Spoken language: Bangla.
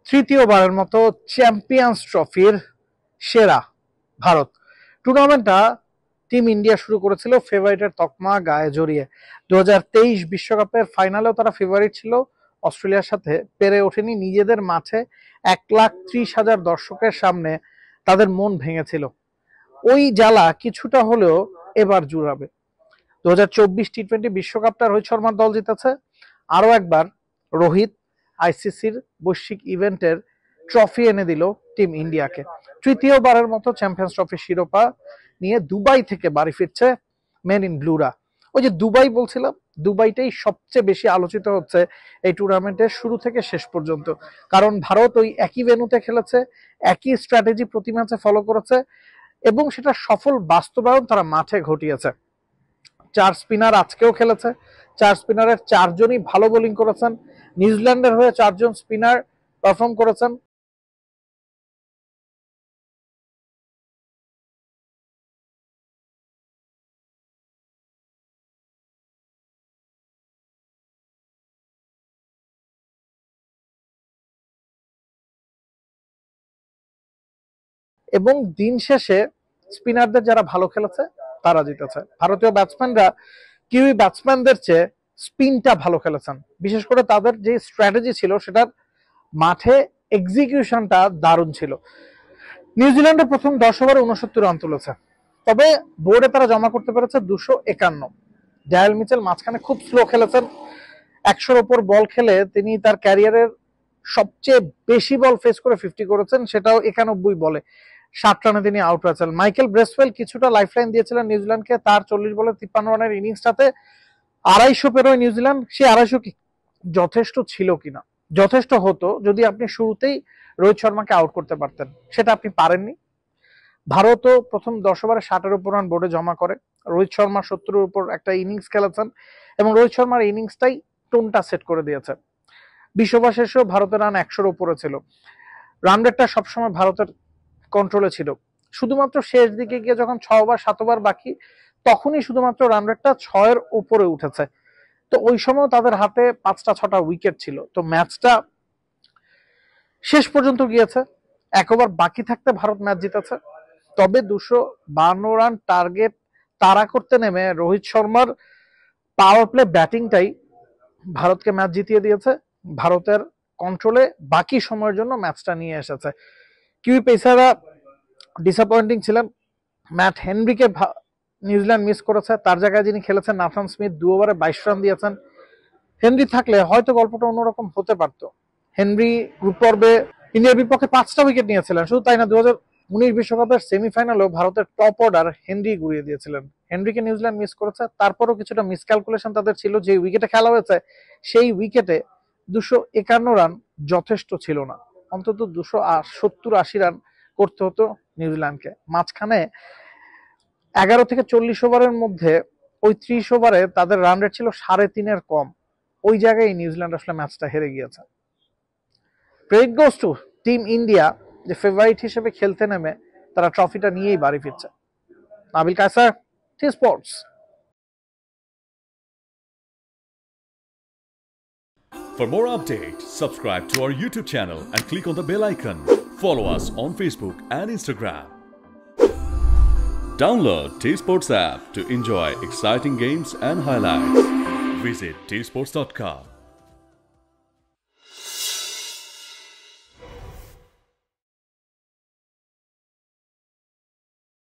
তৃতীয়বারের মতো চ্যাম্পিয়ন্স ট্রফির সেরা ভারত। টুর্নামেন্টটা টিম ইন্ডিয়া শুরু করেছিল ফেভারিটের তকমা গায়ে জড়িয়ে। 2023 বিশ্বকাপের ফাইনালেও তারা ফেভারিট ছিল, অস্ট্রেলিয়ার সাথে পেরে ওঠেনি। নিজেদের মাঠে 1,30,000 দর্শকের সামনে তাদের মন ভেঙেছিল। ওই জ্বালা কিছুটা হলেও এবার জুড়াবে। 2024 টি-20 বিশ্বকাপটা রোহিত শর্মার দল জিতেছে। আরো একবার রোহিত আইসিসির বৈশ্বিক ইভেন্টের ট্রফি এনে দিল টিম ইন্ডিয়াকে। তৃতীয়বারের মতো চ্যাম্পিয়ন্স ট্রফির শিরোপা নিয়ে দুবাই থেকে বাড়ি ফিরছে মেন ইন ব্লুরা। ওই যে দুবাই বলছিলাম, দুবাইটাই সবচেয়ে বেশি আলোচিত হচ্ছে এই টুর্নামেন্টের শুরু থেকে শেষ পর্যন্ত। কারণ ভারত ওই একই ভেন্যুতে খেলেছে, একই স্ট্র্যাটেজি প্রতি ম্যাচে ফলো করেছে এবং সেটা সফল বাস্তবায়ন তারা মাঠে ঘটিয়েছে। 4 স্পিনার আজকেও খেলেছে, 4 স্পিনারের 4 জনই ভালো বোলিং করেছেন। নিউজিল্যান্ডের হয়ে 4 জন স্পিনার পারফর্ম করেছেন। এবং দিন শেষে স্পিনারদের যারা ভালো খেলেছে তারা জিতেছে। ভারতীয় ব্যাটসম্যানরা কিউই ব্যাটসম্যানদের চেয়ে স্পিনটা ভালো খেলেছেন। বিশেষ করে তাদের যে স্ট্র্যাটেজি ছিল সেটার মাঠে এক্সিকিউশনটা দারুণ ছিল। নিউজিল্যান্ডের প্রথম 10 ওভারে 69 রান তুলেছে, তবে বোর্ডে তারা জমা করতে পেরেছে 251। ডায়াল মিচেল মাঝখানে খুব স্লো খেলেছেন। 100-র ওপর বল খেলে তিনি তার ক্যারিয়ারের সবচেয়ে বেশি বল ফেস করে 50 করেছেন, সেটাও 91 বলে। 7 রানে তিনি আউট হয়েছেন। মাইকেল ব্রেসওয়েল কিছুটা লাইফলাইন দিয়েছিলেন নিউজিল্যান্ডকে তার 40 বলে 53 রানের ইনিংসটাতে। 250 পেরোয় নিউজিল্যান্ড। সে 250 কি যথেষ্ট ছিল কিনা? যথেষ্ট হতো যদি আপনি শুরুতেই রোহিত শর্মাকে আউট করতে পারতেন, সেটা আপনি পারেননি। ভারতও প্রথম 10 ওভারে 60-এর উপর রান বোর্ডে জমা করে। রোহিত শর্মা 70-এর উপর একটা ইনিংস খেলেছেন এবং রোহিত শর্মার ইনিংসটাই টোনটা সেট করে দিয়েছে। 20 ওভার শেষেও ভারতের রান 100-র উপরে ছিল। রান রেটটা সবসময় ভারতের কন্ট্রোলে ছিল। শুধুমাত্র শেষ দিকে গিয়ে যখন 6 ওভার 7 ওভার বাকি, তখনই শুধুমাত্র রান রেটটা 6-এর উপরে উঠেছে। তো ওই সময় তাদের হাতে 5টা-6টা উইকেট ছিল। তো ম্যাচটা শেষ পর্যন্ত গিয়েছে। 1 ওভার বাকি থাকতে ভারত ম্যাচ জিতেছে। তবে 252 রান টার্গেট তাড়া করতে নেমে রোহিত শর্মার পাওয়ার প্লে ব্যাটিংটাই ভারতকে ম্যাচ জিতিয়ে দিয়েছে। ভারতের কন্ট্রোলে বাকি সময়ের জন্য ম্যাচটা নিয়ে এসেছে। কিউই পেসাররা ডিসঅ্যাপয়েন্টিং ছিলেন। ম্যাট হেনরিকে নিউজিল্যান্ড মিস করেছে, তার জায়গায় যিনি খেলেছেন নাথান স্মিথ 2 ওভারে 22 রান দিয়েছেন। হেনরি থাকলে হয়তো গল্পটা অন্যরকম হতে পারত। হেনরি গ্রুপ পর্বে ইন্ডিয়ার বিপক্ষে 5টা উইকেট নিয়েছিলেন। শুধু তাই না, 2019 বিশ্বকাপের সেমিফাইনালেও ভারতের টপ অর্ডার হেনরি গুড়িয়ে দিয়েছিলেন। হেনরিকে নিউজিল্যান্ড মিস করেছে, তারপরও কিছুটা মিসক্যালকুলেশন তাদের ছিল। যে উইকেটে খেলা হয়েছে সেই উইকেটে 251 রান যথেষ্ট ছিল না, অন্তত 270-80 রান করতে হতো নিউজিল্যান্ডকে। মাঝখানে 11 থেকে 40 ওভারের মধ্যে ওই 30 ওভারে তাদের রান রেট ছিল 3.5-এর কম। ওই জায়গায় নিউজিল্যান্ড আসলে ম্যাচটা হেরে গিয়েছে। Credit goes to team India, যে ফেভারিট হিসেবে খেলতে নেমে তারা ট্রফিটা নিয়েই বাড়ি ফিরছে। Nabil Kaiser, T Sports. For more updates, subscribe to our YouTube channel and click on the bell icon. Follow us on Facebook and Instagram. Download T-Sports app to enjoy exciting games and highlights. Visit tsports.com.